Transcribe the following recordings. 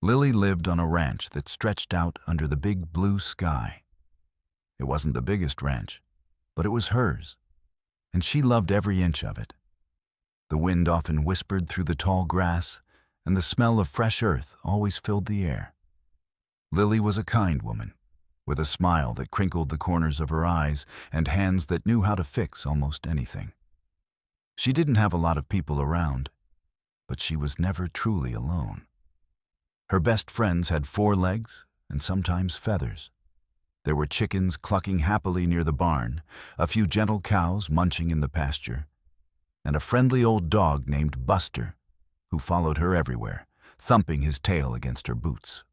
Lily lived on a ranch that stretched out under the big blue sky. It wasn't the biggest ranch, but it was hers, and she loved every inch of it. The wind often whispered through the tall grass, and the smell of fresh earth always filled the air. Lily was a kind woman, with a smile that crinkled the corners of her eyes and hands that knew how to fix almost anything. She didn't have a lot of people around, but she was never truly alone. Her best friends had 4 legs and sometimes feathers. There were chickens clucking happily near the barn, a few gentle cows munching in the pasture, and a friendly old dog named Buster, who followed her everywhere, thumping his tail against her boots.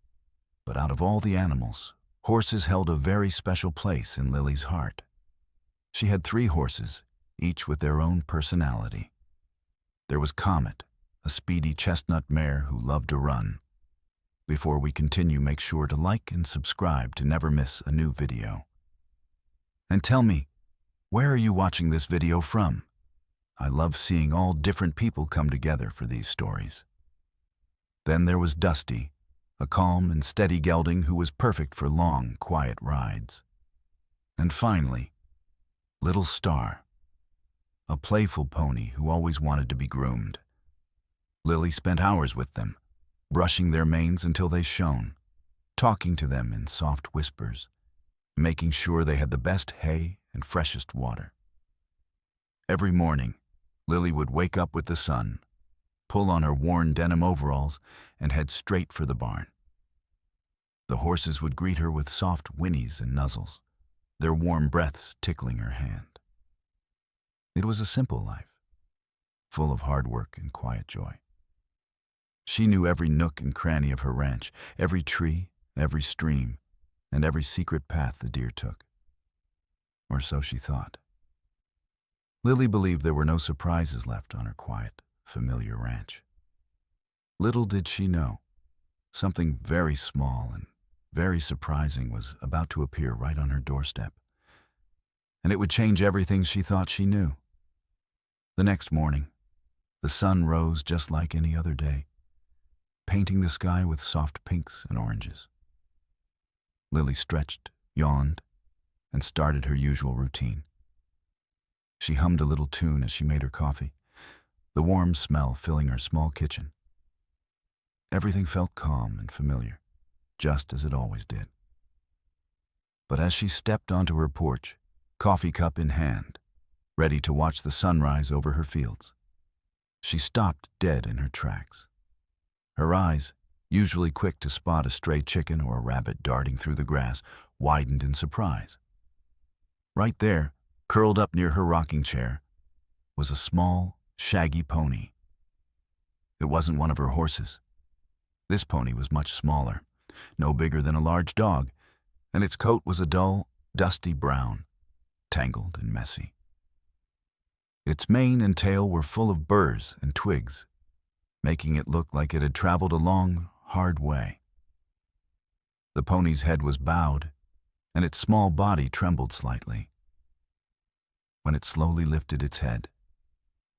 But out of all the animals, horses held a very special place in Lily's heart. She had 3 horses, each with their own personality. There was Comet, a speedy chestnut mare who loved to run. Before we continue, make sure to like and subscribe to never miss a new video. And tell me, where are you watching this video from? I love seeing all different people come together for these stories. Then there was Dusty, a calm and steady gelding who was perfect for long, quiet rides. And finally, Little Star, a playful pony who always wanted to be groomed. Lily spent hours with them, brushing their manes until they shone, talking to them in soft whispers, making sure they had the best hay and freshest water. Every morning, Lily would wake up with the sun, pull on her worn denim overalls, and head straight for the barn. The horses would greet her with soft whinnies and nuzzles, their warm breaths tickling her hand. It was a simple life, full of hard work and quiet joy. She knew every nook and cranny of her ranch, every tree, every stream, and every secret path the deer took. Or so she thought. Lily believed there were no surprises left on her quiet, familiar ranch. Little did she know, something very small and very surprising was about to appear right on her doorstep, and it would change everything she thought she knew. The next morning, the sun rose just like any other day, painting the sky with soft pinks and oranges. Lily stretched, yawned, and started her usual routine. She hummed a little tune as she made her coffee, the warm smell filling her small kitchen. Everything felt calm and familiar, just as it always did. But as she stepped onto her porch, coffee cup in hand, ready to watch the sunrise over her fields, she stopped dead in her tracks. Her eyes, usually quick to spot a stray chicken or a rabbit darting through the grass, widened in surprise. Right there, curled up near her rocking chair, was a small, shaggy pony. It wasn't one of her horses. This pony was much smaller, no bigger than a large dog, and its coat was a dull, dusty brown, tangled and messy. Its mane and tail were full of burrs and twigs, making it look like it had traveled a long, hard way. The pony's head was bowed, and its small body trembled slightly. When it slowly lifted its head,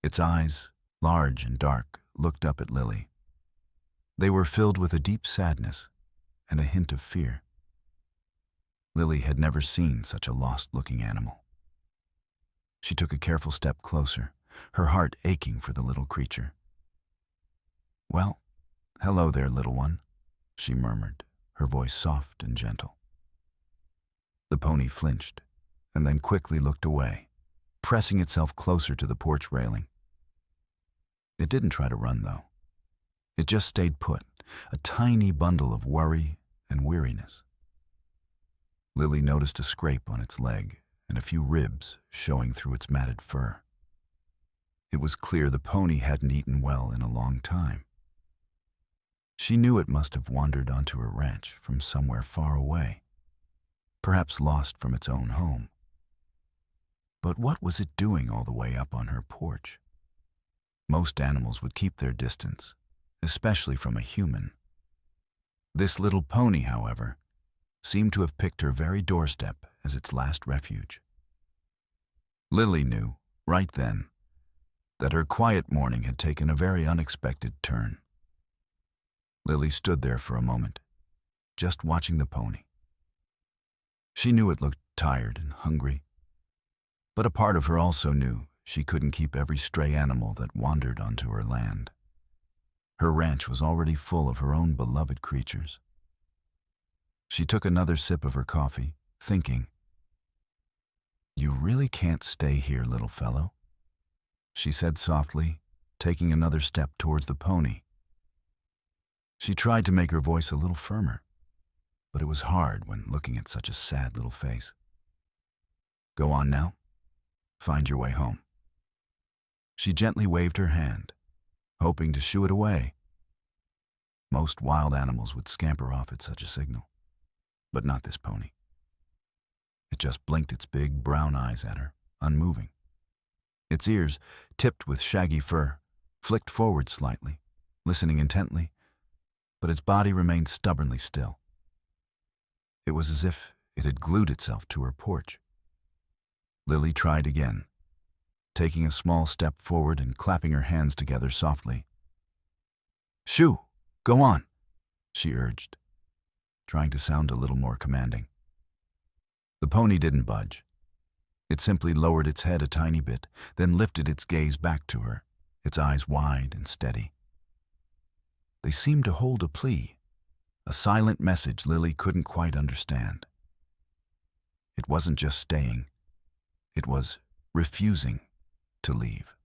its eyes, large and dark, looked up at Lily. They were filled with a deep sadness and a hint of fear. Lily had never seen such a lost-looking animal. She took a careful step closer, her heart aching for the little creature. "Well, hello there, little one," she murmured, her voice soft and gentle. The pony flinched and then quickly looked away, pressing itself closer to the porch railing. It didn't try to run, though. It just stayed put, a tiny bundle of worry and weariness. Lily noticed a scrape on its leg and a few ribs showing through its matted fur. It was clear the pony hadn't eaten well in a long time. She knew it must have wandered onto her ranch from somewhere far away, perhaps lost from its own home. But what was it doing all the way up on her porch? Most animals would keep their distance, especially from a human. This little pony, however, seemed to have picked her very doorstep as its last refuge. Lily knew, right then, that her quiet morning had taken a very unexpected turn. Lily stood there for a moment, just watching the pony. She knew it looked tired and hungry, but a part of her also knew she couldn't keep every stray animal that wandered onto her land. Her ranch was already full of her own beloved creatures. She took another sip of her coffee, thinking, "You really can't stay here, little fellow," she said softly, taking another step towards the pony. She tried to make her voice a little firmer, but it was hard when looking at such a sad little face. "Go on now. Find your way home." She gently waved her hand, hoping to shoo it away. Most wild animals would scamper off at such a signal, but not this pony. It just blinked its big brown eyes at her, unmoving. Its ears, tipped with shaggy fur, flicked forward slightly, listening intently, but its body remained stubbornly still. It was as if it had glued itself to her porch. Lily tried again, taking a small step forward and clapping her hands together softly. "Shoo! Go on," she urged, trying to sound a little more commanding. The pony didn't budge. It simply lowered its head a tiny bit, then lifted its gaze back to her, its eyes wide and steady. They seemed to hold a plea, a silent message Lily couldn't quite understand. It wasn't just staying, it was refusing to leave.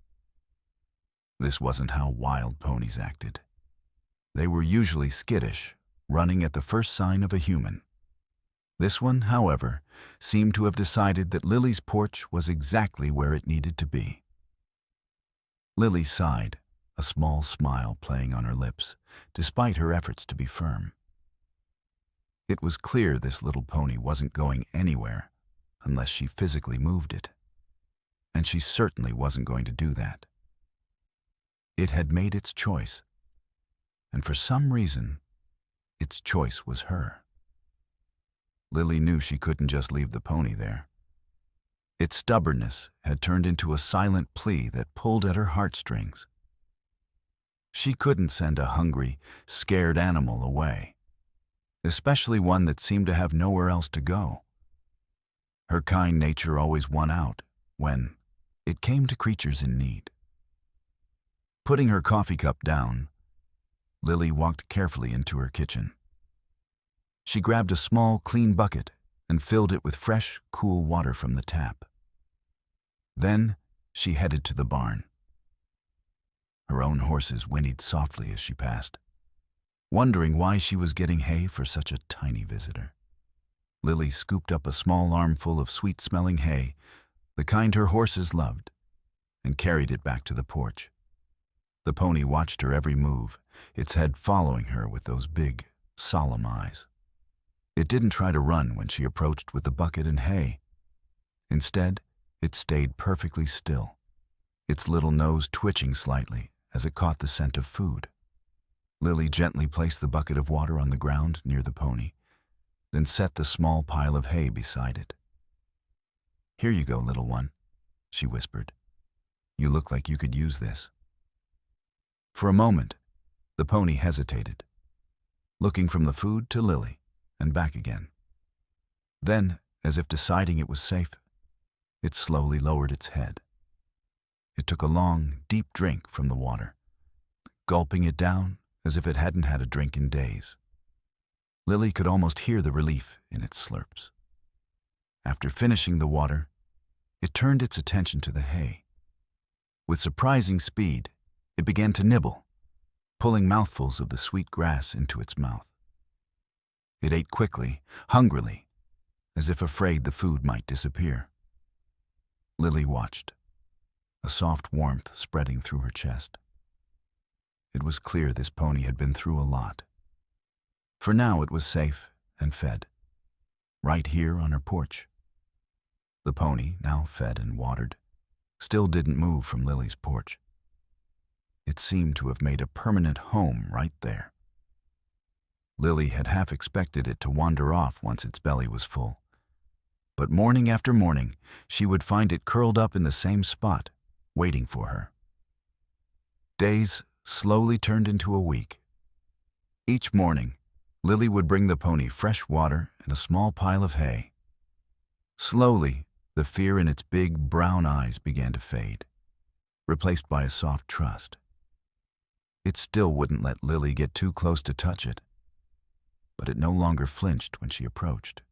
This wasn't how wild ponies acted. They were usually skittish, running at the first sign of a human. This one, however, seemed to have decided that Lily's porch was exactly where it needed to be. Lily sighed, a small smile playing on her lips, despite her efforts to be firm. It was clear this little pony wasn't going anywhere unless she physically moved it, and she certainly wasn't going to do that. It had made its choice, and for some reason, its choice was her. Lily knew she couldn't just leave the pony there. Its stubbornness had turned into a silent plea that pulled at her heartstrings. She couldn't send a hungry, scared animal away, especially one that seemed to have nowhere else to go. Her kind nature always won out when it came to creatures in need. Putting her coffee cup down, Lily walked carefully into her kitchen. She grabbed a small, clean bucket and filled it with fresh, cool water from the tap. Then she headed to the barn. Her own horses whinnied softly as she passed, wondering why she was getting hay for such a tiny visitor. Lily scooped up a small armful of sweet-smelling hay, the kind her horses loved, and carried it back to the porch. The pony watched her every move, its head following her with those big, solemn eyes. It didn't try to run when she approached with the bucket and hay. Instead, it stayed perfectly still, its little nose twitching slightly as it caught the scent of food. Lily gently placed the bucket of water on the ground near the pony, then set the small pile of hay beside it. "Here you go, little one," she whispered. "You look like you could use this." For a moment, the pony hesitated, looking from the food to Lily and back again. Then, as if deciding it was safe, it slowly lowered its head. It took a long, deep drink from the water, gulping it down as if it hadn't had a drink in days. Lily could almost hear the relief in its slurps. After finishing the water, it turned its attention to the hay. With surprising speed, it began to nibble, pulling mouthfuls of the sweet grass into its mouth. It ate quickly, hungrily, as if afraid the food might disappear. Lily watched, a soft warmth spreading through her chest. It was clear this pony had been through a lot. For now it was safe and fed, right here on her porch. The pony, now fed and watered, still didn't move from Lily's porch. It seemed to have made a permanent home right there. Lily had half expected it to wander off once its belly was full. But morning after morning, she would find it curled up in the same spot, waiting for her. Days slowly turned into a week. Each morning, Lily would bring the pony fresh water and a small pile of hay. Slowly, the fear in its big brown eyes began to fade, replaced by a soft trust. It still wouldn't let Lily get too close to touch it, but it no longer flinched when she approached.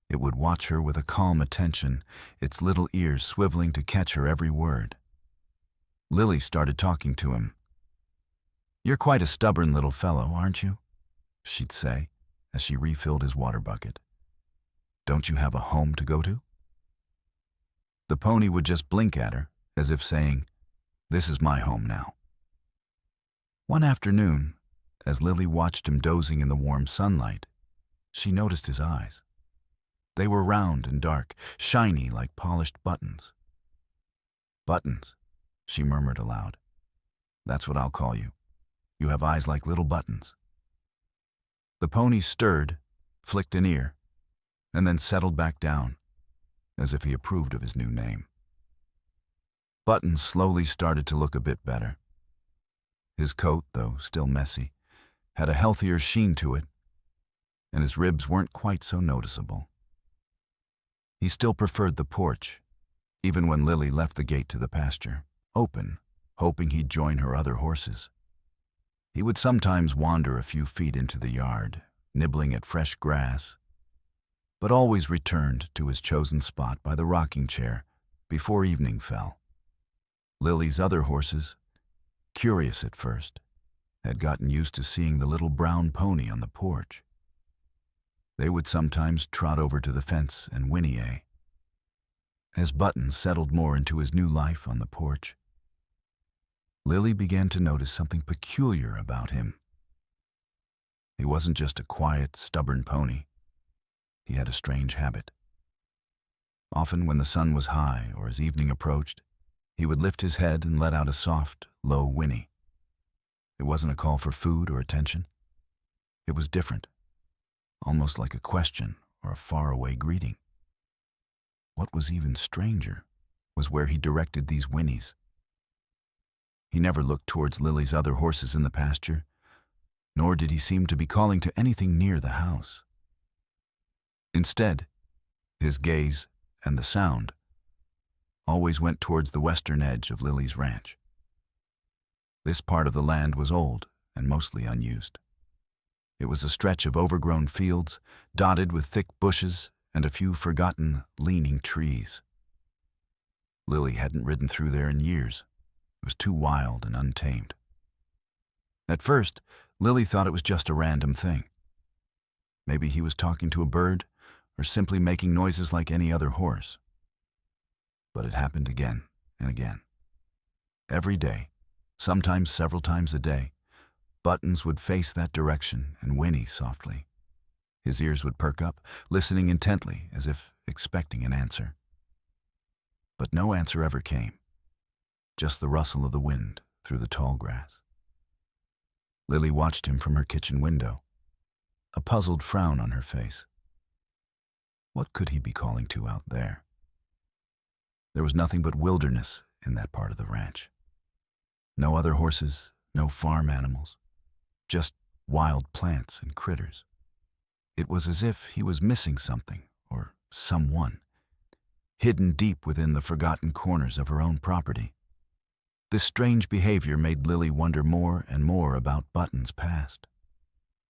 It would watch her with a calm attention, its little ears swiveling to catch her every word. Lily started talking to him. "You're quite a stubborn little fellow, aren't you?" she'd say as she refilled his water bucket. "Don't you have a home to go to?" The pony would just blink at her, as if saying, "This is my home now." One afternoon, as Lily watched him dozing in the warm sunlight, she noticed his eyes. They were round and dark, shiny like polished buttons. "Buttons," she murmured aloud. "That's what I'll call you. You have eyes like little buttons." The pony stirred, flicked an ear, and then settled back down, as if he approved of his new name. Buttons slowly started to look a bit better. His coat, though still messy, had a healthier sheen to it, and his ribs weren't quite so noticeable. He still preferred the porch, even when Lily left the gate to the pasture open, hoping he'd join her other horses. He would sometimes wander a few feet into the yard, nibbling at fresh grass, but always returned to his chosen spot by the rocking chair before evening fell. Lily's other horses, curious at first, had gotten used to seeing the little brown pony on the porch. They would sometimes trot over to the fence and whinny. As Buttons settled more into his new life on the porch, Lily began to notice something peculiar about him. He wasn't just a quiet, stubborn pony. He had a strange habit. Often when the sun was high or as evening approached, he would lift his head and let out a soft, low whinny. It wasn't a call for food or attention. It was different, almost like a question or a faraway greeting. What was even stranger was where he directed these whinnies. He never looked towards Lily's other horses in the pasture, nor did he seem to be calling to anything near the house. Instead, his gaze and the sound always went towards the western edge of Lily's ranch. This part of the land was old and mostly unused. It was a stretch of overgrown fields, dotted with thick bushes and a few forgotten, leaning trees. Lily hadn't ridden through there in years. It was too wild and untamed. At first, Lily thought it was just a random thing. Maybe he was talking to a bird or simply making noises like any other horse. But it happened again and again. Every day, sometimes several times a day, Buttons would face that direction and whinny softly. His ears would perk up, listening intently as if expecting an answer. But no answer ever came. Just the rustle of the wind through the tall grass. Lily watched him from her kitchen window, a puzzled frown on her face. What could he be calling to out there? There was nothing but wilderness in that part of the ranch. No other horses, no farm animals, just wild plants and critters. It was as if he was missing something or someone, hidden deep within the forgotten corners of her own property. This strange behavior made Lily wonder more and more about Buttons' past.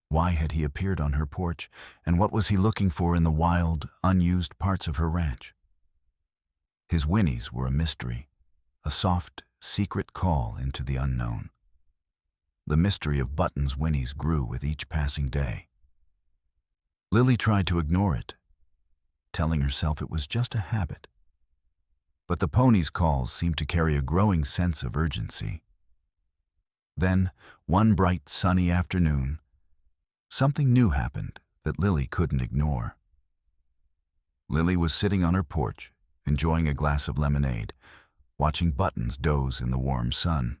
Why had he appeared on her porch, and what was he looking for in the wild, unused parts of her ranch? His whinnies were a mystery, a soft, secret call into the unknown. The mystery of Buttons' whinnies grew with each passing day. Lily tried to ignore it, telling herself it was just a habit. But the pony's calls seemed to carry a growing sense of urgency. Then, one bright, sunny afternoon, something new happened that Lily couldn't ignore. Lily was sitting on her porch, enjoying a glass of lemonade, watching Buttons doze in the warm sun.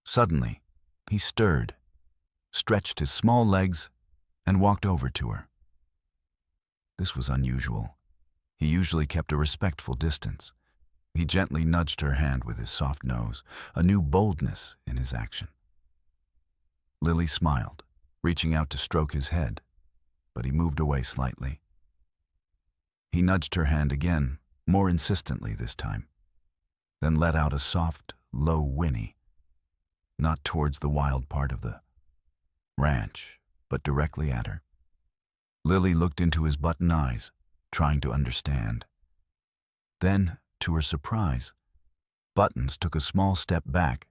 Suddenly, he stirred, stretched his small legs, and walked over to her. This was unusual. He usually kept a respectful distance. He gently nudged her hand with his soft nose, a new boldness in his action. Lily smiled, reaching out to stroke his head, but he moved away slightly. He nudged her hand again, more insistently this time, then let out a soft, low whinny, not towards the wild part of the ranch, but directly at her. Lily looked into his button eyes, trying to understand. Then, to her surprise, Buttons took a small step back,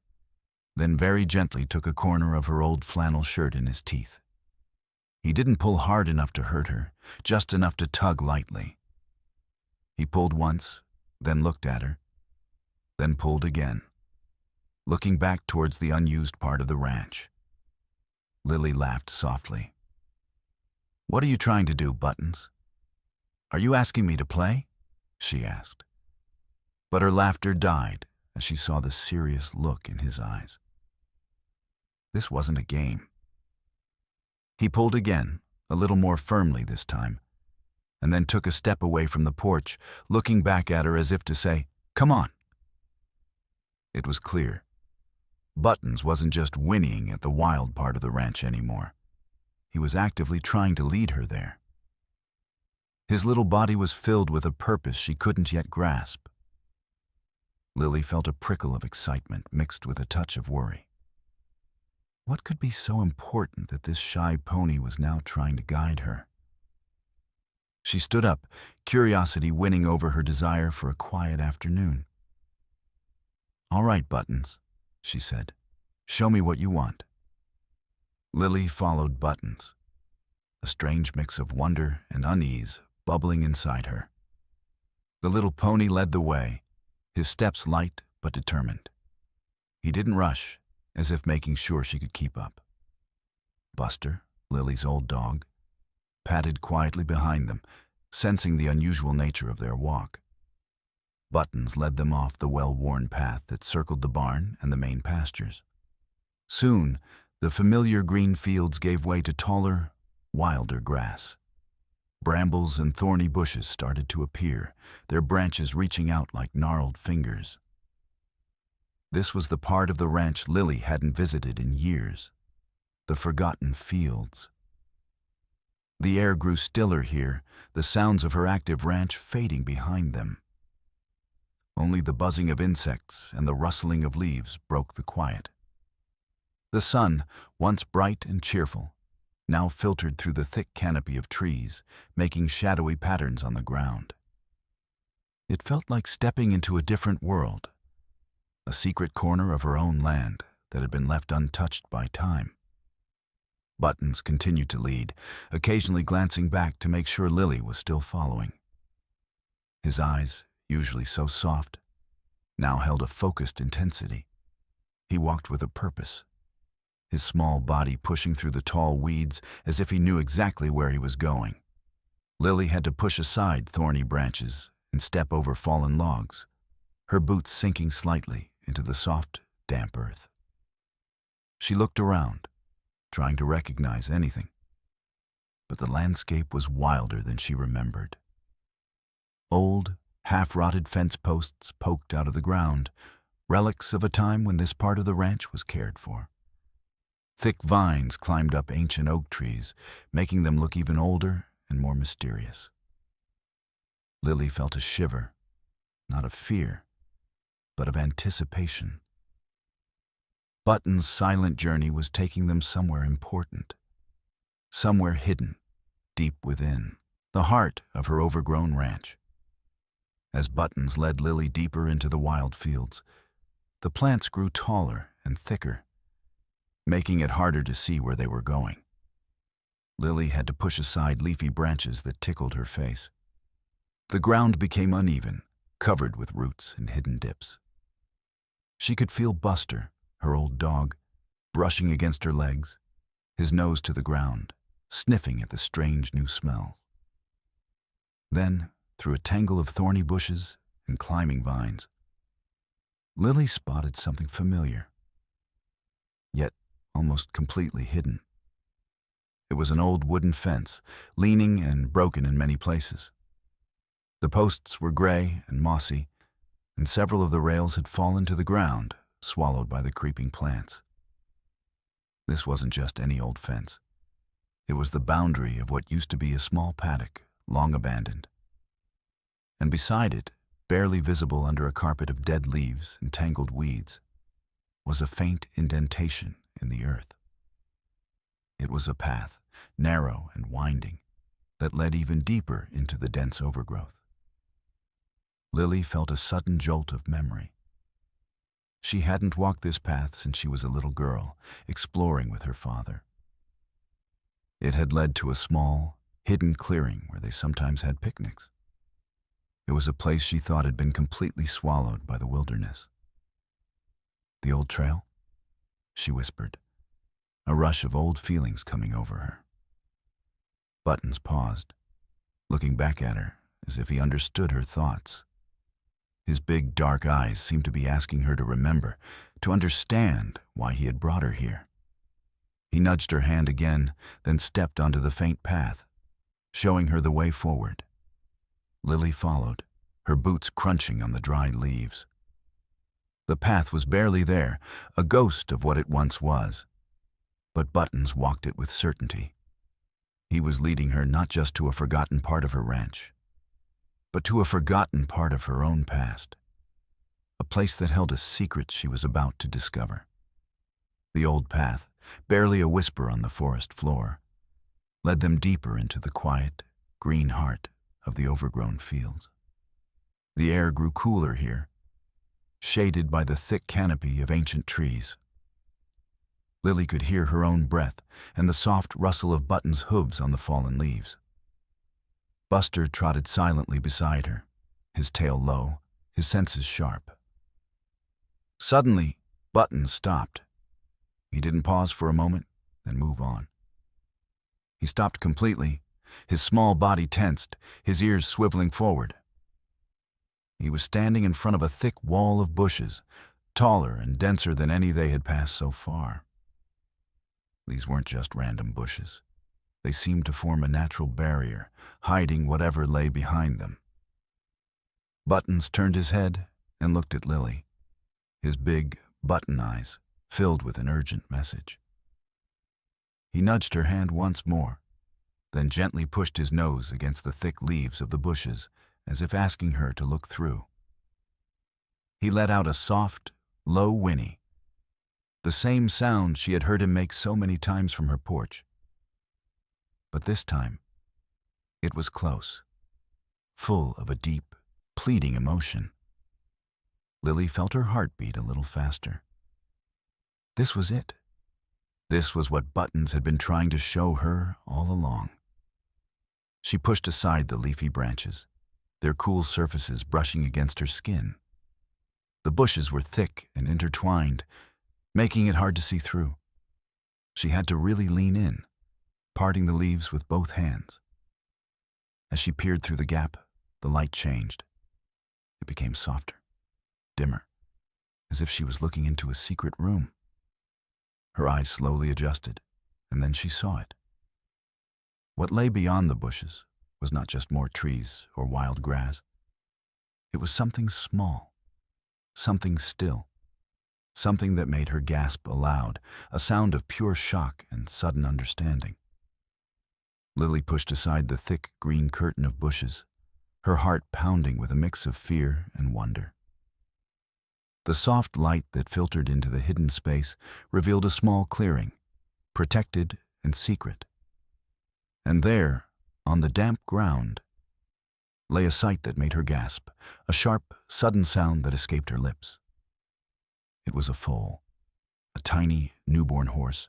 then very gently took a corner of her old flannel shirt in his teeth. He didn't pull hard enough to hurt her, just enough to tug lightly. He pulled once, then looked at her, then pulled again, looking back towards the unused part of the ranch. Lily laughed softly. "What are you trying to do, Buttons? Are you asking me to play?" she asked. But her laughter died as she saw the serious look in his eyes. This wasn't a game. He pulled again, a little more firmly this time, and then took a step away from the porch, looking back at her as if to say, "Come on." It was clear. Buttons wasn't just whinnying at the wild part of the ranch anymore. He was actively trying to lead her there. His little body was filled with a purpose she couldn't yet grasp. Lily felt a prickle of excitement mixed with a touch of worry. What could be so important that this shy pony was now trying to guide her? She stood up, curiosity winning over her desire for a quiet afternoon. "All right, Buttons," she said. "Show me what you want." Lily followed Buttons, a strange mix of wonder and unease bubbling inside her. The little pony led the way, his steps light but determined. He didn't rush, as if making sure she could keep up. Buster, Lily's old dog, padded quietly behind them, sensing the unusual nature of their walk. Buttons led them off the well-worn path that circled the barn and the main pastures. Soon, the familiar green fields gave way to taller, wilder grass. Brambles and thorny bushes started to appear, their branches reaching out like gnarled fingers. This was the part of the ranch Lily hadn't visited in years, the forgotten fields. The air grew stiller here, the sounds of her active ranch fading behind them. Only the buzzing of insects and the rustling of leaves broke the quiet. The sun, once bright and cheerful, now filtered through the thick canopy of trees, making shadowy patterns on the ground. It felt like stepping into a different world, a secret corner of her own land that had been left untouched by time. Buttons continued to lead, occasionally glancing back to make sure Lily was still following. His eyes, usually so soft, now held a focused intensity. He walked with a purpose, his small body pushing through the tall weeds as if he knew exactly where he was going. Lily had to push aside thorny branches and step over fallen logs, her boots sinking slightly into the soft, damp earth. She looked around, trying to recognize anything, but the landscape was wilder than she remembered. Old, half-rotted fence posts poked out of the ground, relics of a time when this part of the ranch was cared for. Thick vines climbed up ancient oak trees, making them look even older and more mysterious. Lily felt a shiver, not of fear, but of anticipation. Button's silent journey was taking them somewhere important, somewhere hidden, deep within, the heart of her overgrown ranch. As Buttons led Lily deeper into the wild fields, the plants grew taller and thicker, making it harder to see where they were going. Lily had to push aside leafy branches that tickled her face. The ground became uneven, covered with roots and hidden dips. She could feel Buster, her old dog, brushing against her legs, his nose to the ground, sniffing at the strange new smells. Then, through a tangle of thorny bushes and climbing vines, Lily spotted something familiar, yet almost completely hidden. It was an old wooden fence, leaning and broken in many places. The posts were gray and mossy, and several of the rails had fallen to the ground, swallowed by the creeping plants. This wasn't just any old fence. It was the boundary of what used to be a small paddock, long abandoned. And beside it, barely visible under a carpet of dead leaves and tangled weeds, was a faint indentation in the earth. It was a path, narrow and winding, that led even deeper into the dense overgrowth. Lily felt a sudden jolt of memory. She hadn't walked this path since she was a little girl, exploring with her father. It had led to a small, hidden clearing where they sometimes had picnics. It was a place she thought had been completely swallowed by the wilderness. "The old trail?" she whispered, a rush of old feelings coming over her. Buttons paused, looking back at her as if he understood her thoughts. His big, dark eyes seemed to be asking her to remember, to understand why he had brought her here. He nudged her hand again, then stepped onto the faint path, showing her the way forward. Lily followed, her boots crunching on the dry leaves. The path was barely there, a ghost of what it once was. But Buttons walked it with certainty. He was leading her not just to a forgotten part of her ranch, but to a forgotten part of her own past, a place that held a secret she was about to discover. The old path, barely a whisper on the forest floor, led them deeper into the quiet, green heart of the overgrown fields. The air grew cooler here, shaded by the thick canopy of ancient trees. Lily could hear her own breath and the soft rustle of Button's hooves on the fallen leaves. Buster trotted silently beside her, his tail low, his senses sharp. Suddenly, Buttons stopped. He didn't pause for a moment, then move on. He stopped completely, his small body tensed, his ears swiveling forward. He was standing in front of a thick wall of bushes, taller and denser than any they had passed so far. These weren't just random bushes. They seemed to form a natural barrier, hiding whatever lay behind them. Buttons turned his head and looked at Lily, his big, button eyes filled with an urgent message. He nudged her hand once more, then gently pushed his nose against the thick leaves of the bushes, as if asking her to look through. He let out a soft, low whinny, the same sound she had heard him make so many times from her porch. But this time, it was close, full of a deep, pleading emotion. Lily felt her heart beat a little faster. This was it. This was what Buttons had been trying to show her all along. She pushed aside the leafy branches, their cool surfaces brushing against her skin. The bushes were thick and intertwined, making it hard to see through. She had to really lean in, parting the leaves with both hands. As she peered through the gap, the light changed. It became softer, dimmer, as if she was looking into a secret room. Her eyes slowly adjusted, and then she saw it. What lay beyond the bushes was not just more trees or wild grass. It was something small, something still, something that made her gasp aloud, a sound of pure shock and sudden understanding. Lily pushed aside the thick green curtain of bushes, her heart pounding with a mix of fear and wonder. The soft light that filtered into the hidden space revealed a small clearing, protected and secret. And there, on the damp ground, lay a sight that made her gasp, a sharp, sudden sound that escaped her lips. It was a foal, a tiny, newborn horse,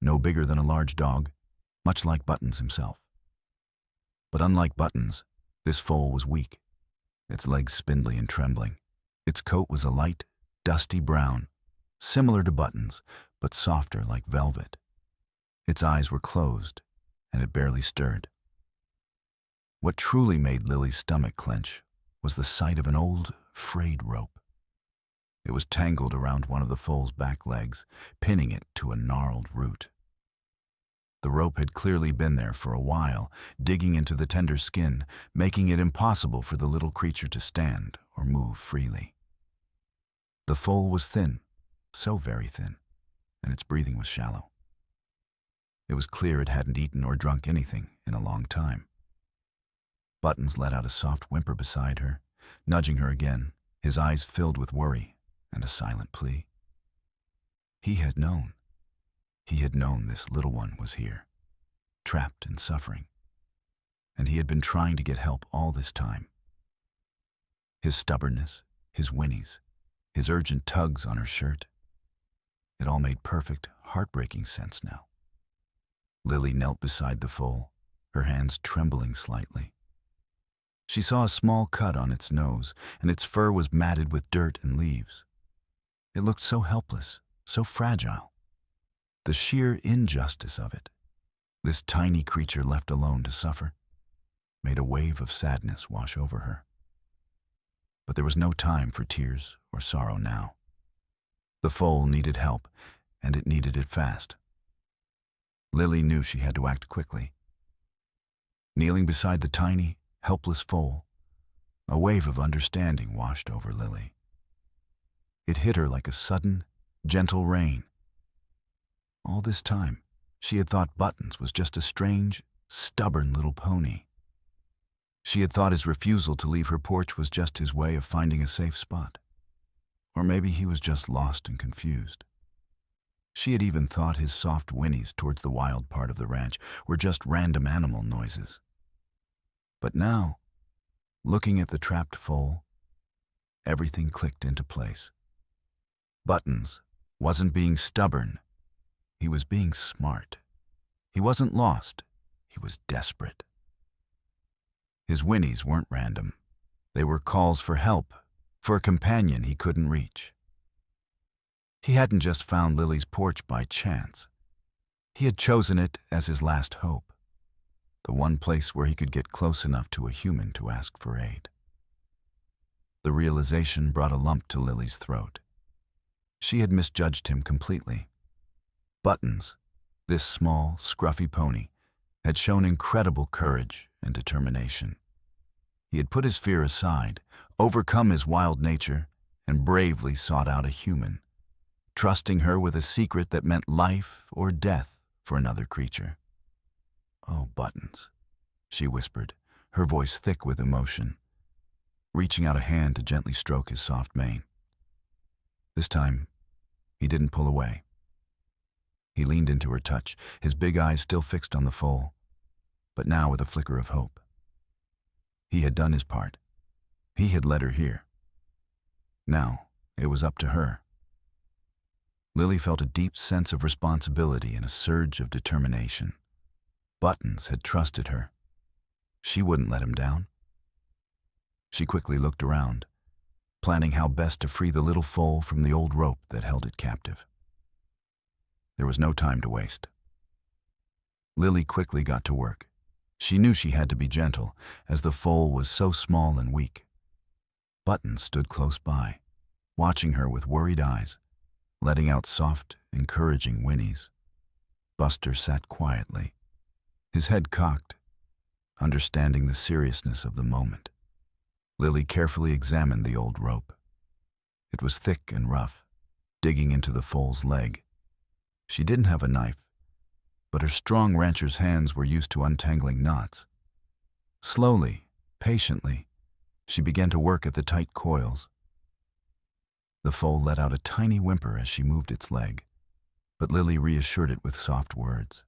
no bigger than a large dog, much like Buttons himself. But unlike Buttons, this foal was weak, its legs spindly and trembling. Its coat was a light, dusty brown, similar to Buttons, but softer like velvet. Its eyes were closed, and it barely stirred. What truly made Lily's stomach clench was the sight of an old, frayed rope. It was tangled around one of the foal's back legs, pinning it to a gnarled root. The rope had clearly been there for a while, digging into the tender skin, making it impossible for the little creature to stand or move freely. The foal was thin, so very thin, and its breathing was shallow. It was clear it hadn't eaten or drunk anything in a long time. Buttons let out a soft whimper beside her, nudging her again, his eyes filled with worry and a silent plea. He had known. He had known this little one was here, trapped and suffering, and he had been trying to get help all this time. His stubbornness, his whinnies, his urgent tugs on her shirt. It all made perfect, heartbreaking sense now. Lily knelt beside the foal, her hands trembling slightly. She saw a small cut on its nose, and its fur was matted with dirt and leaves. It looked so helpless, so fragile. The sheer injustice of it, this tiny creature left alone to suffer, made a wave of sadness wash over her. But there was no time for tears or sorrow now. The foal needed help, and it needed it fast. Lily knew she had to act quickly. Kneeling beside the tiny, helpless foal, a wave of understanding washed over Lily. It hit her like a sudden, gentle rain. All this time, she had thought Buttons was just a strange, stubborn little pony. She had thought his refusal to leave her porch was just his way of finding a safe spot. Or maybe he was just lost and confused. She had even thought his soft whinnies towards the wild part of the ranch were just random animal noises. But now, looking at the trapped foal, everything clicked into place. Buttons wasn't being stubborn. He was being smart. He wasn't lost. He was desperate. His whinnies weren't random. They were calls for help, for a companion he couldn't reach. He hadn't just found Lily's porch by chance. He had chosen it as his last hope, the one place where he could get close enough to a human to ask for aid. The realization brought a lump to Lily's throat. She had misjudged him completely. Buttons, this small, scruffy pony, had shown incredible courage and determination. He had put his fear aside, overcome his wild nature, and bravely sought out a human, trusting her with a secret that meant life or death for another creature. "Oh, Buttons," she whispered, her voice thick with emotion, reaching out a hand to gently stroke his soft mane. This time, he didn't pull away. He leaned into her touch, his big eyes still fixed on the foal, but now with a flicker of hope. He had done his part. He had led her here. Now, it was up to her. Lily felt a deep sense of responsibility and a surge of determination. Buttons had trusted her. She wouldn't let him down. She quickly looked around, planning how best to free the little foal from the old rope that held it captive. There was no time to waste. Lily quickly got to work. She knew she had to be gentle, as the foal was so small and weak. Buttons stood close by, watching her with worried eyes, letting out soft, encouraging whinnies. Buster sat quietly, his head cocked, understanding the seriousness of the moment. Lily carefully examined the old rope. It was thick and rough, digging into the foal's leg. She didn't have a knife, but her strong rancher's hands were used to untangling knots. Slowly, patiently, she began to work at the tight coils. The foal let out a tiny whimper as she moved its leg, but Lily reassured it with soft words.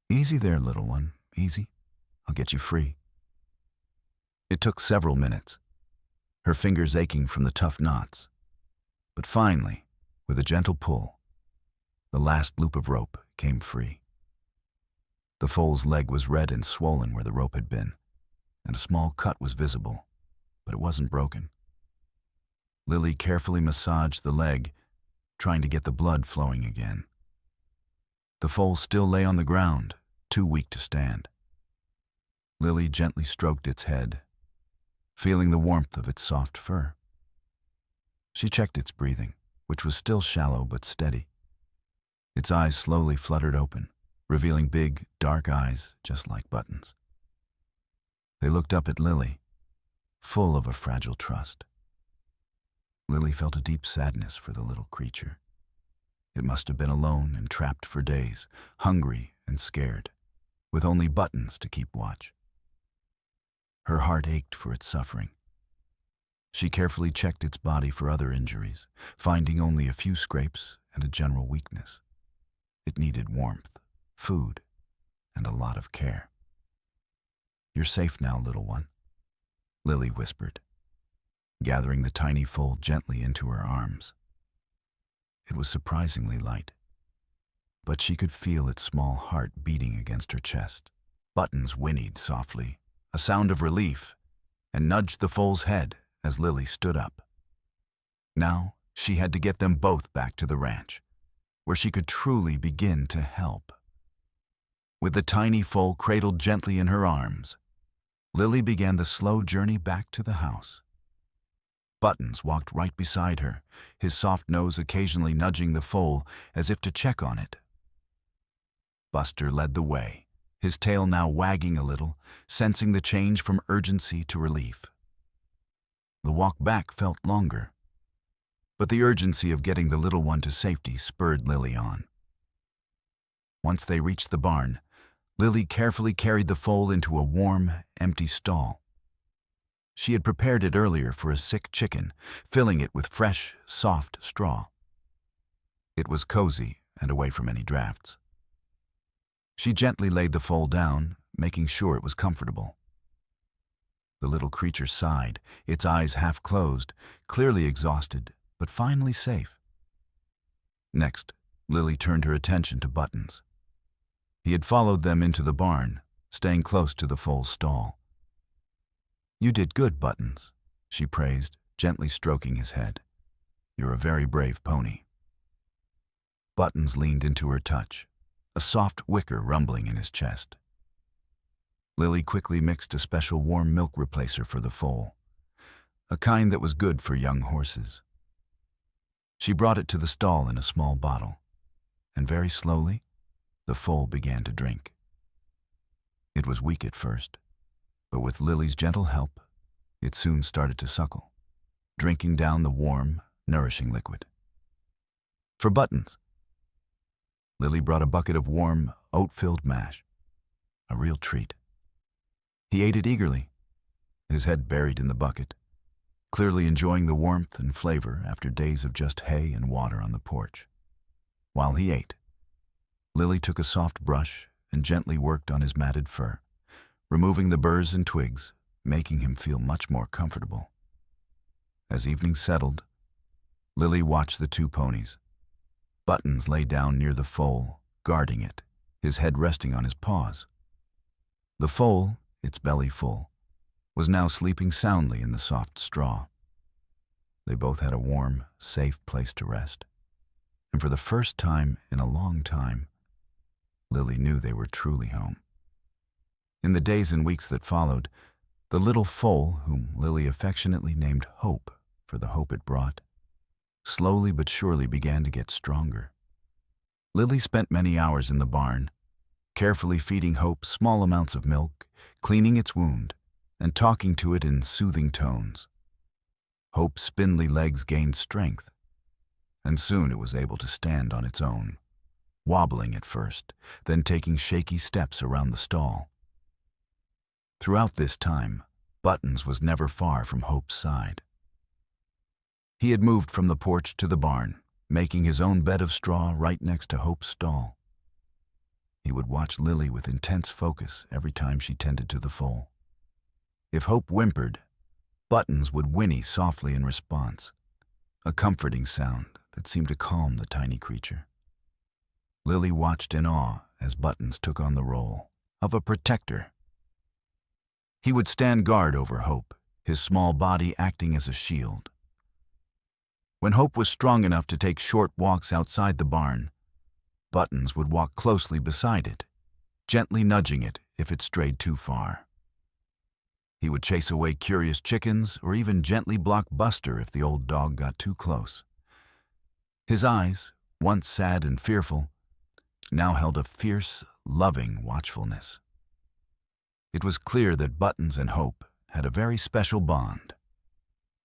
"Easy there, little one, easy. I'll get you free." It took several minutes, her fingers aching from the tough knots. But finally, with a gentle pull, the last loop of rope came free. The foal's leg was red and swollen where the rope had been, and a small cut was visible, but it wasn't broken. Lily carefully massaged the leg, trying to get the blood flowing again. The foal still lay on the ground, too weak to stand. Lily gently stroked its head, feeling the warmth of its soft fur. She checked its breathing, which was still shallow but steady. Its eyes slowly fluttered open, revealing big, dark eyes just like Buttons. They looked up at Lily, full of a fragile trust. Lily felt a deep sadness for the little creature. It must have been alone and trapped for days, hungry and scared, with only Buttons to keep watch. Her heart ached for its suffering. She carefully checked its body for other injuries, finding only a few scrapes and a general weakness. It needed warmth, food, and a lot of care. "You're safe now, little one," Lily whispered, gathering the tiny foal gently into her arms. It was surprisingly light, but she could feel its small heart beating against her chest. Buttons whinnied softly, a sound of relief, and nudged the foal's head as Lily stood up. Now she had to get them both back to the ranch, where she could truly begin to help. With the tiny foal cradled gently in her arms, Lily began the slow journey back to the house. Buttons walked right beside her, his soft nose occasionally nudging the foal as if to check on it. Buster led the way, his tail now wagging a little, sensing the change from urgency to relief. The walk back felt longer, but the urgency of getting the little one to safety spurred Lily on. Once they reached the barn, Lily carefully carried the foal into a warm, empty stall. She had prepared it earlier for a sick chicken, filling it with fresh, soft straw. It was cozy and away from any drafts. She gently laid the foal down, making sure it was comfortable. The little creature sighed, its eyes half closed, clearly exhausted, but finally safe. Next, Lily turned her attention to Buttons. He had followed them into the barn, staying close to the foal's stall. "You did good, Buttons," she praised, gently stroking his head. "You're a very brave pony." Buttons leaned into her touch, a soft wicker rumbling in his chest. Lily quickly mixed a special warm milk replacer for the foal, a kind that was good for young horses. She brought it to the stall in a small bottle, and very slowly, the foal began to drink. It was weak at first, but with Lily's gentle help, it soon started to suckle, drinking down the warm, nourishing liquid. For Buttons, Lily brought a bucket of warm, oat-filled mash, a real treat. He ate it eagerly, his head buried in the bucket, clearly enjoying the warmth and flavor after days of just hay and water on the porch. While he ate, Lily took a soft brush and gently worked on his matted fur, removing the burrs and twigs, making him feel much more comfortable. As evening settled, Lily watched the two ponies. Buttons lay down near the foal, guarding it, his head resting on his paws. The foal, its belly full, was now sleeping soundly in the soft straw. They both had a warm, safe place to rest, and for the first time in a long time, Lily knew they were truly home. In the days and weeks that followed, the little foal, whom Lily affectionately named Hope for the hope it brought, slowly but surely began to get stronger. Lily spent many hours in the barn, carefully feeding Hope small amounts of milk, cleaning its wound, and talking to it in soothing tones. Hope's spindly legs gained strength, and soon it was able to stand on its own, wobbling at first, then taking shaky steps around the stall. Throughout this time, Buttons was never far from Hope's side. He had moved from the porch to the barn, making his own bed of straw right next to Hope's stall. He would watch Lily with intense focus every time she tended to the foal. If Hope whimpered, Buttons would whinny softly in response, a comforting sound that seemed to calm the tiny creature. Lily watched in awe as Buttons took on the role of a protector. He would stand guard over Hope, his small body acting as a shield. When Hope was strong enough to take short walks outside the barn, Buttons would walk closely beside it, gently nudging it if it strayed too far. He would chase away curious chickens or even gently block Buster if the old dog got too close. His eyes, once sad and fearful, now held a fierce, loving watchfulness. It was clear that Buttons and Hope had a very special bond.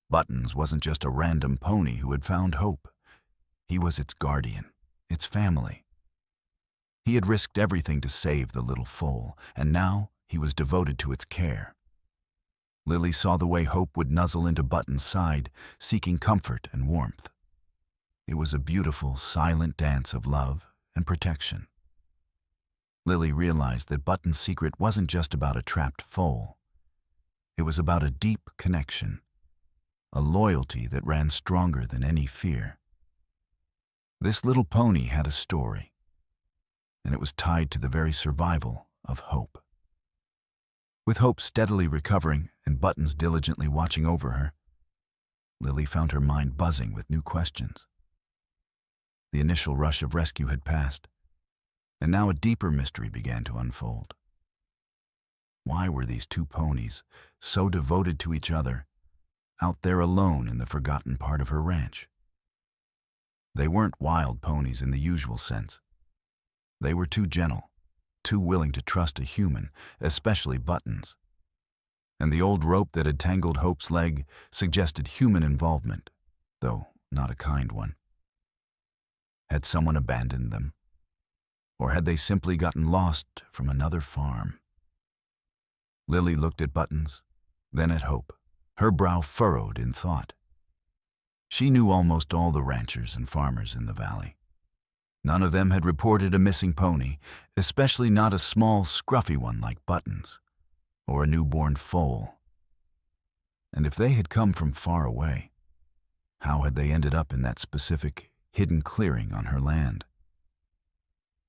Buttons wasn't just a random pony who had found Hope. He was its guardian, its family. He had risked everything to save the little foal, and now he was devoted to its care. Lily saw the way Hope would nuzzle into Button's side, seeking comfort and warmth. It was a beautiful, silent dance of love and protection. Lily realized that Button's secret wasn't just about a trapped foal. It was about a deep connection, a loyalty that ran stronger than any fear. This little pony had a story, and it was tied to the very survival of Hope. With Hope steadily recovering and Buttons diligently watching over her, Lily found her mind buzzing with new questions. The initial rush of rescue had passed, and now a deeper mystery began to unfold. Why were these two ponies, so devoted to each other, out there alone in the forgotten part of her ranch? They weren't wild ponies in the usual sense. They were too gentle, too willing to trust a human, especially Buttons. And the old rope that had tangled Hope's leg suggested human involvement, though not a kind one. Had someone abandoned them? Or had they simply gotten lost from another farm? Lily looked at Buttons, then at Hope, her brow furrowed in thought. She knew almost all the ranchers and farmers in the valley. None of them had reported a missing pony, especially not a small, scruffy one like Buttons, or a newborn foal. And if they had come from far away, how had they ended up in that specific, hidden clearing on her land?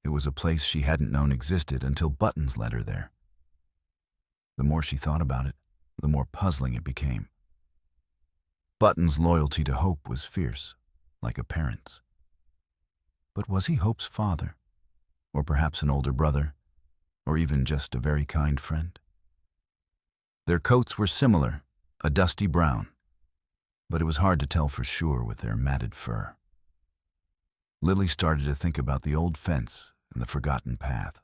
It was a place she hadn't known existed until Buttons led her there. The more she thought about it, the more puzzling it became. Buttons' loyalty to Hope was fierce, like a parent's. But was he Hope's father? Or perhaps an older brother? Or even just a very kind friend? Their coats were similar, a dusty brown, but it was hard to tell for sure with their matted fur. Lily started to think about the old fence and the forgotten path.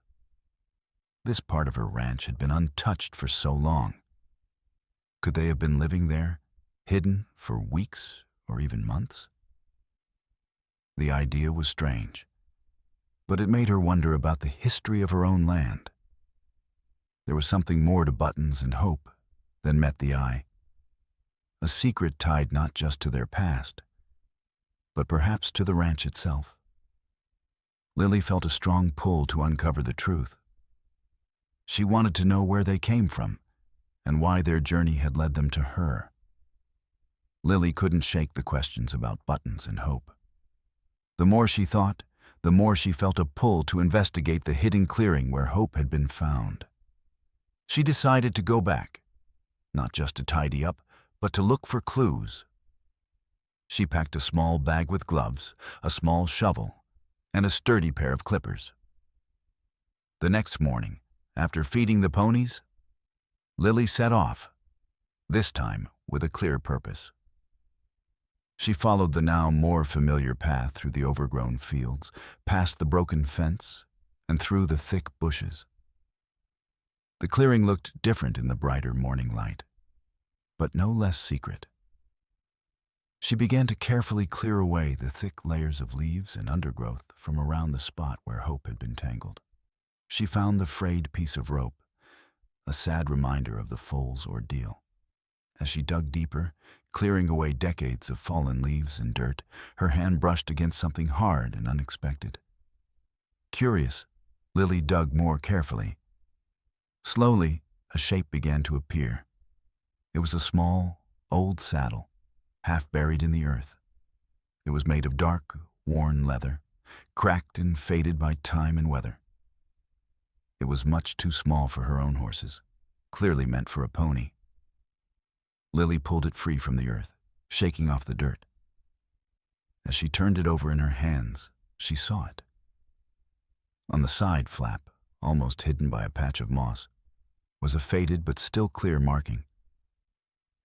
This part of her ranch had been untouched for so long. Could they have been living there, hidden for weeks or even months? The idea was strange, but it made her wonder about the history of her own land. There was something more to Buttons and Hope than met the eye. A secret tied not just to their past, but perhaps to the ranch itself. Lily felt a strong pull to uncover the truth. She wanted to know where they came from and why their journey had led them to her. Lily couldn't shake the questions about Buttons and Hope. The more she thought, the more she felt a pull to investigate the hidden clearing where Hope had been found. She decided to go back, not just to tidy up, but to look for clues. She packed a small bag with gloves, a small shovel, and a sturdy pair of clippers. The next morning, after feeding the ponies, Lily set off, this time with a clear purpose. She followed the now more familiar path through the overgrown fields, past the broken fence, and through the thick bushes. The clearing looked different in the brighter morning light, but no less secret. She began to carefully clear away the thick layers of leaves and undergrowth from around the spot where Hope had been tangled. She found the frayed piece of rope, a sad reminder of the foal's ordeal. As she dug deeper, clearing away decades of fallen leaves and dirt, her hand brushed against something hard and unexpected. Curious, Lily dug more carefully. Slowly, a shape began to appear. It was a small, old saddle, half buried in the earth. It was made of dark, worn leather, cracked and faded by time and weather. It was much too small for her own horses, clearly meant for a pony. Lily pulled it free from the earth, shaking off the dirt. As she turned it over in her hands, she saw it. On the side flap, almost hidden by a patch of moss, was a faded but still clear marking.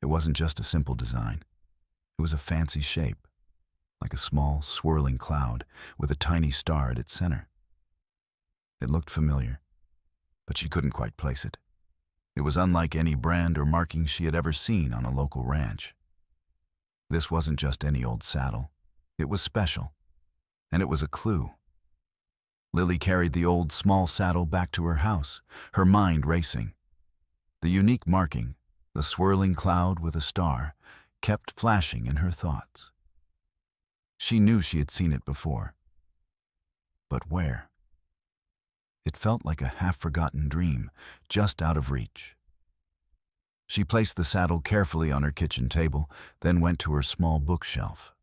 It wasn't just a simple design. It was a fancy shape, like a small, swirling cloud with a tiny star at its center. It looked familiar, but she couldn't quite place it. It was unlike any brand or marking she had ever seen on a local ranch. This wasn't just any old saddle. It was special, and it was a clue, Lily carried the old small saddle back to her house, her mind racing. The unique marking, the swirling cloud with a star, kept flashing in her thoughts. She knew she had seen it before. But where? It felt like a half-forgotten dream, just out of reach. She placed the saddle carefully on her kitchen table, then went to her small bookshelf.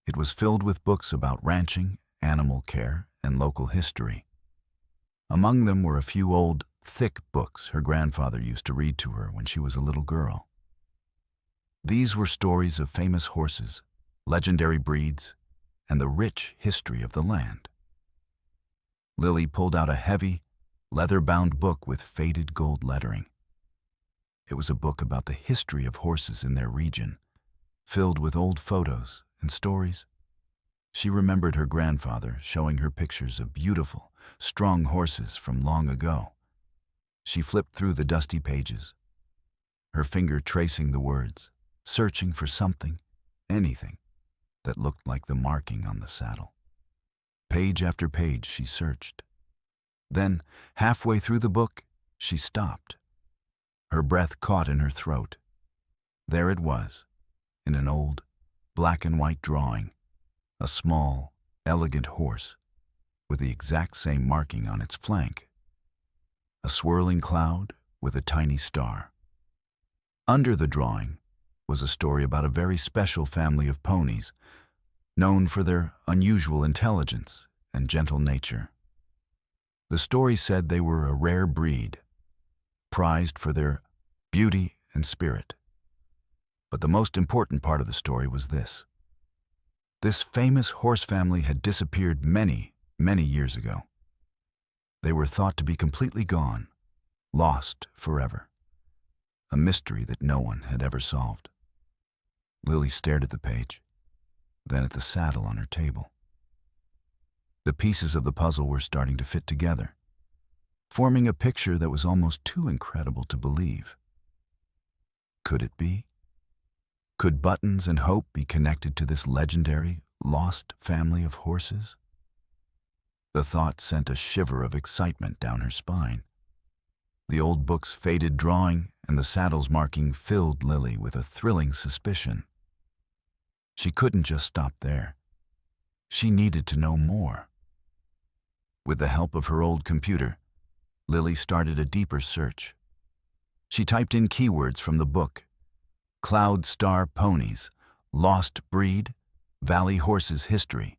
It was filled with books about ranching, animal care, and local history. Among them were a few old, thick books her grandfather used to read to her when she was a little girl. These were stories of famous horses, legendary breeds, and the rich history of the land. Lily pulled out a heavy, leather-bound book with faded gold lettering. It was a book about the history of horses in their region, filled with old photos and stories. She remembered her grandfather showing her pictures of beautiful, strong horses from long ago. She flipped through the dusty pages, her finger tracing the words, searching for something, anything, that looked like the marking on the saddle. Page after page she searched. Then, halfway through the book, she stopped. Her breath caught in her throat. There it was, in an old, black and white drawing, a small, elegant horse with the exact same marking on its flank. A swirling cloud with a tiny star. Under the drawing was a story about a very special family of ponies, known for their unusual intelligence and gentle nature. The story said they were a rare breed, prized for their beauty and spirit. But the most important part of the story was this. This famous horse family had disappeared many, many years ago. They were thought to be completely gone, lost forever. A mystery that no one had ever solved. Lily stared at the page, then at the saddle on her table. The pieces of the puzzle were starting to fit together, forming a picture that was almost too incredible to believe. Could it be? Could Buttons and Hope be connected to this legendary, lost family of horses? The thought sent a shiver of excitement down her spine. The old book's faded drawing and the saddle's marking filled Lily with a thrilling suspicion. She couldn't just stop there. She needed to know more. With the help of her old computer, Lily started a deeper search. She typed in keywords from the book: Cloud Star Ponies, Lost Breed, Valley Horses History.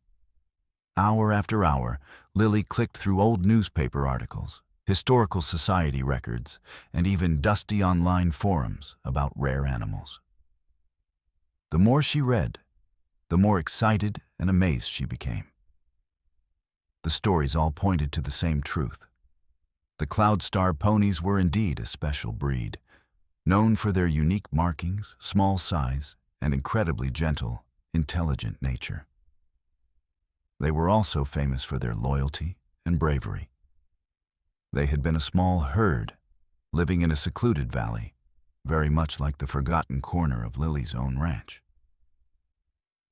Hour after hour, Lily clicked through old newspaper articles, historical society records, and even dusty online forums about rare animals. The more she read, the more excited and amazed she became. The stories all pointed to the same truth. The Cloud Star ponies were indeed a special breed, known for their unique markings, small size, and incredibly gentle, intelligent nature. They were also famous for their loyalty and bravery. They had been a small herd, living in a secluded valley, very much like the forgotten corner of Lily's own ranch.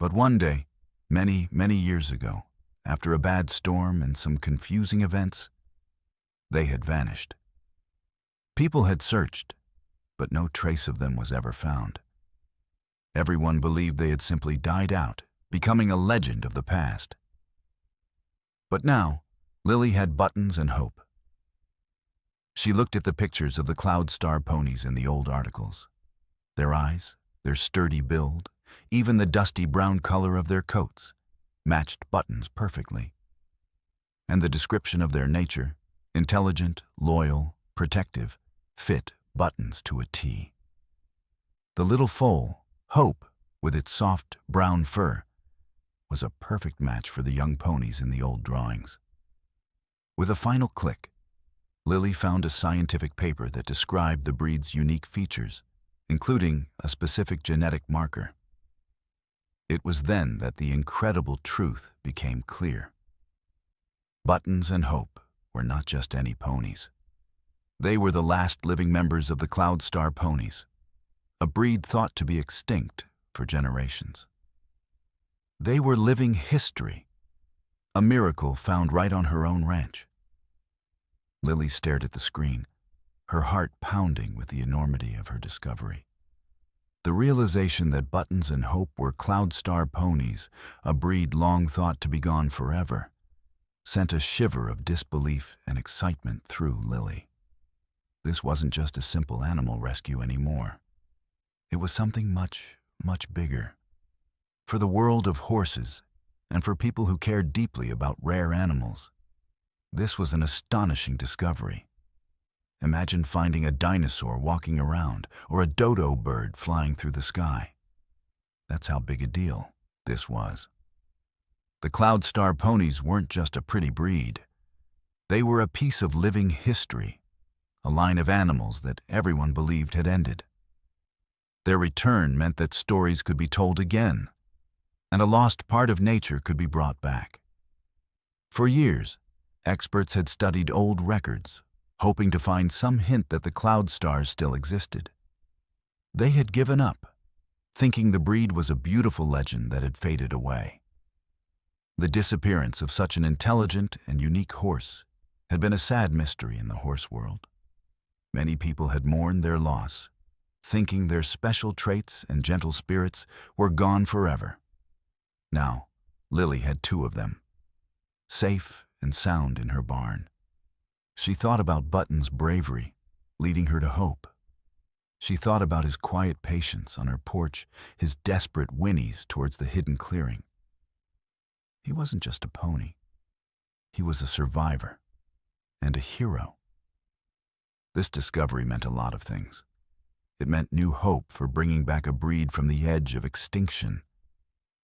But one day, many, many years ago, after a bad storm and some confusing events, they had vanished. People had searched, but no trace of them was ever found. Everyone believed they had simply died out, becoming a legend of the past. But now, Lily had Buttons and Hope. She looked at the pictures of the Cloud Star ponies in the old articles. Their eyes, their sturdy build, even the dusty brown color of their coats, matched Buttons perfectly. And the description of their nature, intelligent, loyal, protective, fit Buttons to a T. The little foal, Hope, with its soft, brown fur, was a perfect match for the young ponies in the old drawings. With a final click, Lily found a scientific paper that described the breed's unique features, including a specific genetic marker. It was then that the incredible truth became clear. Buttons and Hope were not just any ponies. They were the last living members of the Cloud Star ponies, a breed thought to be extinct for generations. They were living history, A miracle found right on her own ranch. Lily stared at the screen, her heart pounding with the enormity of her discovery. The realization that Buttons and Hope were Cloudstar ponies, a breed long thought to be gone forever, sent a shiver of disbelief and excitement through Lily. This wasn't just a simple animal rescue anymore. It was something much, much bigger. For the world of horses, and for people who cared deeply about rare animals, this was an astonishing discovery. Imagine finding a dinosaur walking around or a dodo bird flying through the sky. That's how big a deal this was. The Cloudstar ponies weren't just a pretty breed. They were a piece of living history, a line of animals that everyone believed had ended. Their return meant that stories could be told again, and a lost part of nature could be brought back. For years, experts had studied old records, hoping to find some hint that the Cloudstars still existed. They had given up, thinking the breed was a beautiful legend that had faded away. The disappearance of such an intelligent and unique horse had been a sad mystery in the horse world. Many people had mourned their loss, thinking their special traits and gentle spirits were gone forever. Now, Lily had two of them, safe and sound in her barn. She thought about Button's bravery, leading her to hope. She thought about his quiet patience on her porch, his desperate whinnies towards the hidden clearing. He wasn't just a pony. He was a survivor and a hero. This discovery meant a lot of things. It meant new hope for bringing back a breed from the edge of extinction.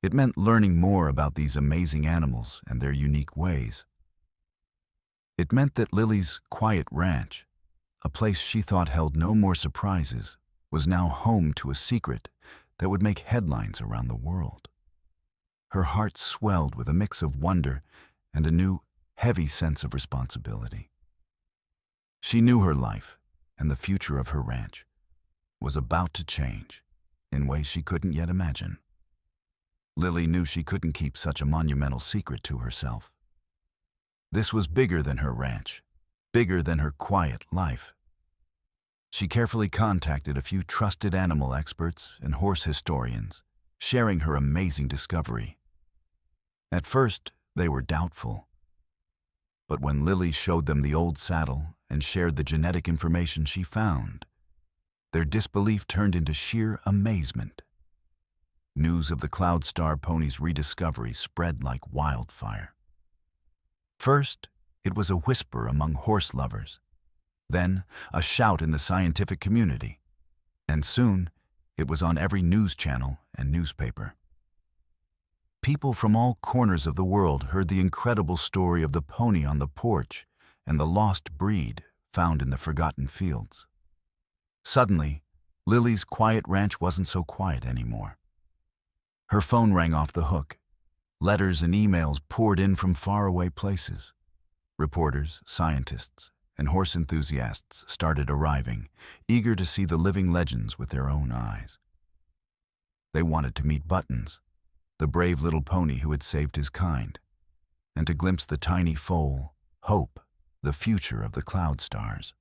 It meant learning more about these amazing animals and their unique ways. It meant that Lily's quiet ranch, a place she thought held no more surprises, was now home to a secret that would make headlines around the world. Her heart swelled with a mix of wonder and a new, heavy sense of responsibility. She knew her life and the future of her ranch was about to change in ways she couldn't yet imagine. Lily knew she couldn't keep such a monumental secret to herself. This was bigger than her ranch, bigger than her quiet life. She carefully contacted a few trusted animal experts and horse historians, sharing her amazing discovery. At first, they were doubtful. But when Lily showed them the old saddle and shared the genetic information she found, their disbelief turned into sheer amazement. News of the Cloudstar pony's rediscovery spread like wildfire. First, it was a whisper among horse lovers, then a shout in the scientific community, and soon it was on every news channel and newspaper. People from all corners of the world heard the incredible story of the pony on the porch and the lost breed found in the forgotten fields. Suddenly, Lily's quiet ranch wasn't so quiet anymore. Her phone rang off the hook. Letters and emails poured in from faraway places. Reporters, scientists, and horse enthusiasts started arriving, eager to see the living legends with their own eyes. They wanted to meet Buttons, the brave little pony who had saved his kind, and to glimpse the tiny foal, Hope, the future of the Cloudstars.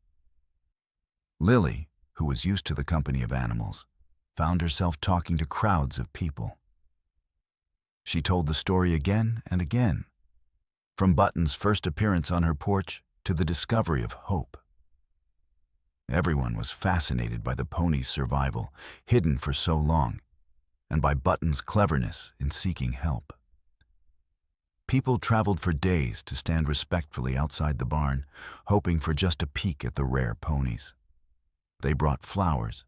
Lily, who was used to the company of animals, found herself talking to crowds of people. She told the story again and again, from Button's first appearance on her porch to the discovery of Hope. Everyone was fascinated by the pony's survival, hidden for so long, and by Button's cleverness in seeking help. People traveled for days to stand respectfully outside the barn, hoping for just a peek at the rare ponies. They brought flowers,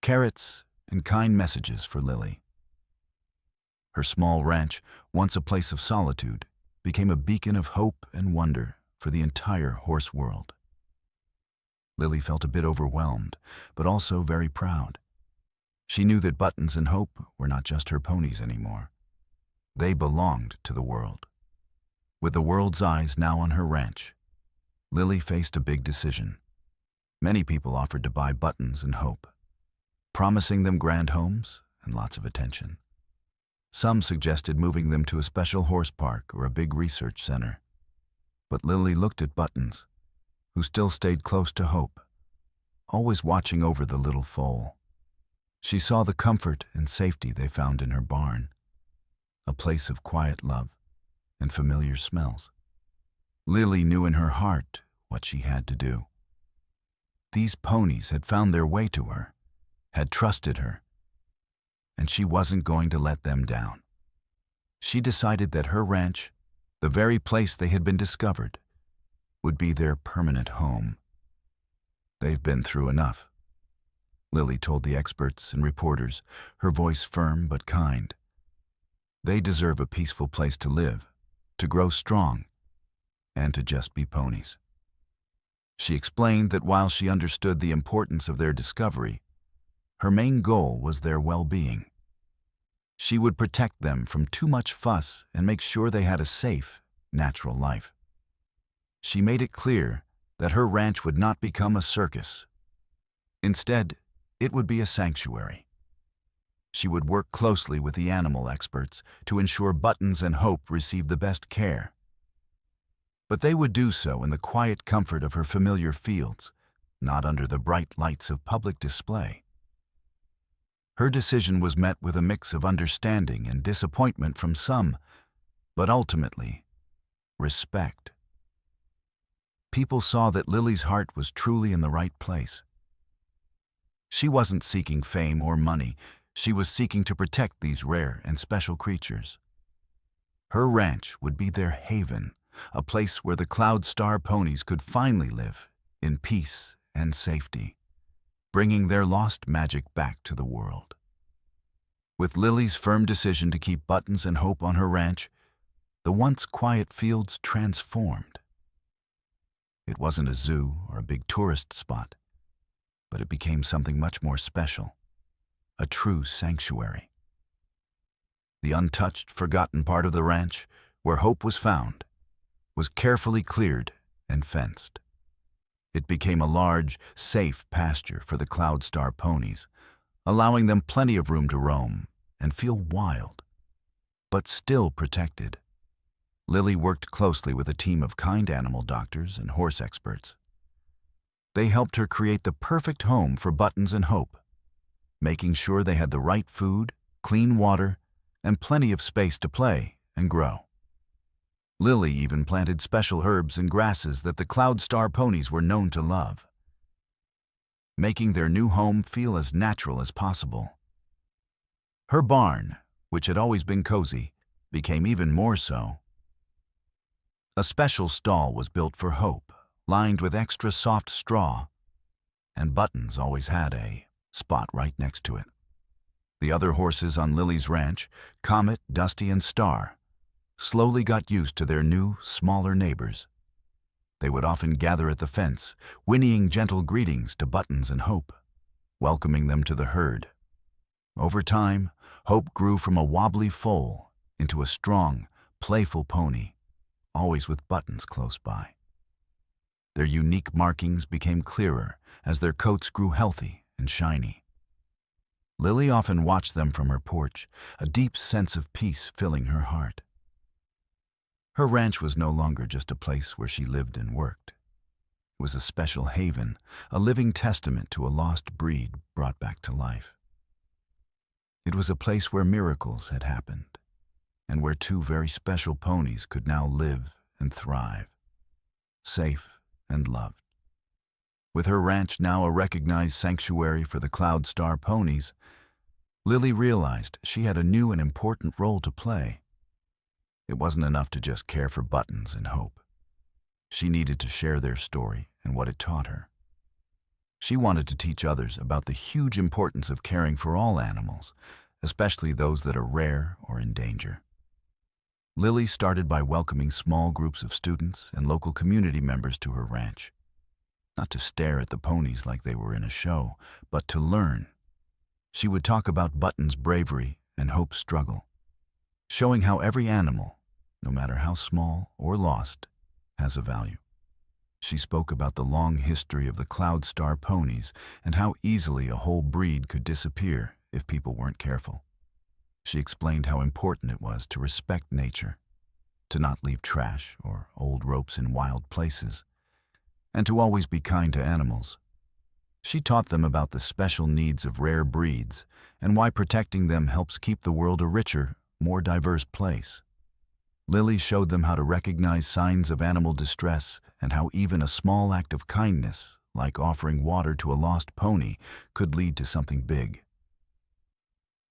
carrots, and kind messages for Lily. Her small ranch, once a place of solitude, became a beacon of hope and wonder for the entire horse world. Lily felt a bit overwhelmed, but also very proud. She knew that Buttons and Hope were not just her ponies anymore. They belonged to the world. With the world's eyes now on her ranch, Lily faced a big decision. Many people offered to buy Buttons and Hope, promising them grand homes and lots of attention. Some suggested moving them to a special horse park or a big research center. But Lily looked at Buttons, who still stayed close to Hope, always watching over the little foal. She saw the comfort and safety they found in her barn, a place of quiet love and familiar smells. Lily knew in her heart what she had to do. These ponies had found their way to her, had trusted her, and she wasn't going to let them down. She decided that her ranch, the very place they had been discovered, would be their permanent home. "They've been through enough," Lily told the experts and reporters, her voice firm but kind. "They deserve a peaceful place to live, to grow strong, and to just be ponies." She explained that while she understood the importance of their discovery, her main goal was their well-being. She would protect them from too much fuss and make sure they had a safe, natural life. She made it clear that her ranch would not become a circus. Instead, it would be a sanctuary. She would work closely with the animal experts to ensure Buttons and Hope received the best care. But they would do so in the quiet comfort of her familiar fields, not under the bright lights of public display. Her decision was met with a mix of understanding and disappointment from some, but ultimately, respect. People saw that Lily's heart was truly in the right place. She wasn't seeking fame or money. She was seeking to protect these rare and special creatures. Her ranch would be their haven, a place where the Cloud Star ponies could finally live in peace and safety, bringing their lost magic back to the world. With Lily's firm decision to keep Buttons and Hope on her ranch, the once quiet fields transformed. It wasn't a zoo or a big tourist spot, but it became something much more special, a true sanctuary. The untouched, forgotten part of the ranch, where Hope was found, was carefully cleared and fenced. It became a large, safe pasture for the Cloud Star ponies, allowing them plenty of room to roam and feel wild, but still protected. Lily worked closely with a team of kind animal doctors and horse experts. They helped her create the perfect home for Buttons and Hope, making sure they had the right food, clean water, and plenty of space to play and grow. Lily even planted special herbs and grasses that the Cloud Star ponies were known to love, making their new home feel as natural as possible. Her barn, which had always been cozy, became even more so. A special stall was built for Hope, lined with extra soft straw, and Buttons always had a spot right next to it. The other horses on Lily's ranch, Comet, Dusty, and Star, slowly got used to their new, smaller neighbors. They would often gather at the fence, whinnying gentle greetings to Buttons and Hope, welcoming them to the herd. Over time, Hope grew from a wobbly foal into a strong, playful pony, always with Buttons close by. Their unique markings became clearer as their coats grew healthy and shiny. Lily often watched them from her porch, a deep sense of peace filling her heart. Her ranch was no longer just a place where she lived and worked. It was a special haven, a living testament to a lost breed brought back to life. It was a place where miracles had happened, and where two very special ponies could now live and thrive, safe and loved. With her ranch now a recognized sanctuary for the Cloud Star ponies, Lily realized she had a new and important role to play. It wasn't enough to just care for Buttons and Hope. She needed to share their story and what it taught her. She wanted to teach others about the huge importance of caring for all animals, especially those that are rare or in danger. Lily started by welcoming small groups of students and local community members to her ranch, not to stare at the ponies like they were in a show, but to learn. She would talk about Buttons' bravery and Hope's struggle, showing how every animal, no matter how small or lost, has a value. She spoke about the long history of the Cloud Star ponies and how easily a whole breed could disappear if people weren't careful. She explained how important it was to respect nature, to not leave trash or old ropes in wild places, and to always be kind to animals. She taught them about the special needs of rare breeds and why protecting them helps keep the world a richer, more diverse place. Lily showed them how to recognize signs of animal distress and how even a small act of kindness, like offering water to a lost pony, could lead to something big.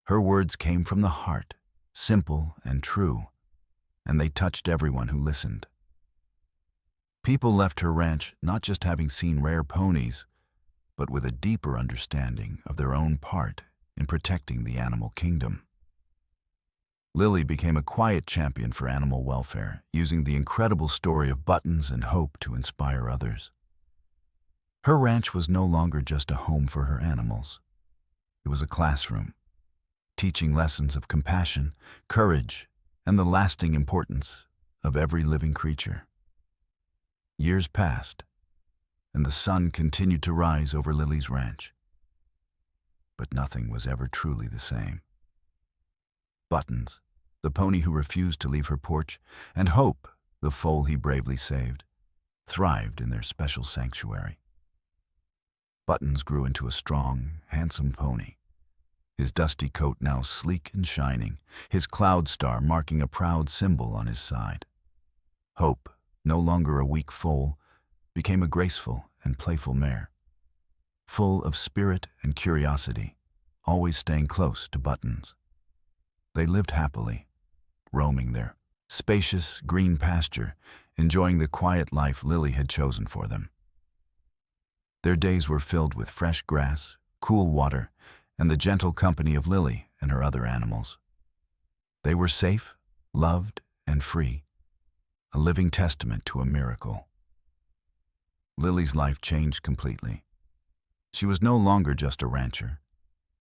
Her words came from the heart, simple and true, and they touched everyone who listened. People left her ranch not just having seen rare ponies, but with a deeper understanding of their own part in protecting the animal kingdom. Lily became a quiet champion for animal welfare, using the incredible story of Buttons and Hope to inspire others. Her ranch was no longer just a home for her animals. It was a classroom, teaching lessons of compassion, courage, and the lasting importance of every living creature. Years passed, and the sun continued to rise over Lily's ranch. But nothing was ever truly the same. Buttons, the pony who refused to leave her porch, and Hope, the foal he bravely saved, thrived in their special sanctuary. Buttons grew into a strong, handsome pony, his dusty coat now sleek and shining, his cloud star marking a proud symbol on his side. Hope, no longer a weak foal, became a graceful and playful mare, full of spirit and curiosity, always staying close to Buttons. They lived happily, roaming their spacious green pasture, enjoying the quiet life Lily had chosen for them. Their days were filled with fresh grass, cool water, and the gentle company of Lily and her other animals. They were safe, loved, and free, a living testament to a miracle. Lily's life changed completely. She was no longer just a rancher.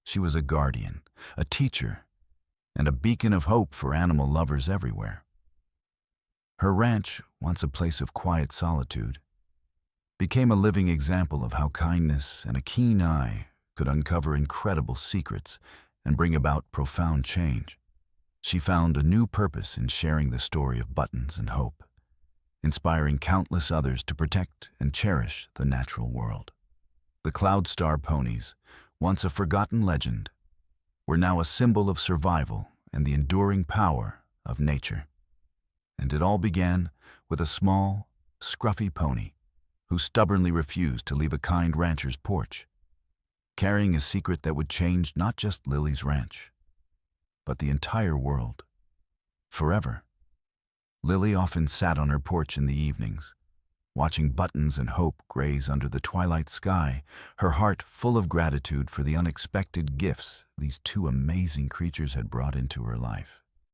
She was a guardian, a teacher, and a beacon of hope for animal lovers everywhere. Her ranch, once a place of quiet solitude, became a living example of how kindness and a keen eye could uncover incredible secrets and bring about profound change. She found a new purpose in sharing the story of Buttons and Hope, inspiring countless others to protect and cherish the natural world. The Cloud Star ponies, once a forgotten legend, were now a symbol of survival and the enduring power of nature. And it all began with a small, scruffy pony who stubbornly refused to leave a kind rancher's porch, carrying a secret that would change not just Lily's ranch, but the entire world, forever. Lily often sat on her porch in the evenings, watching Buttons and Hope graze under the twilight sky, her heart full of gratitude for the unexpected gifts these two amazing creatures had brought into her life.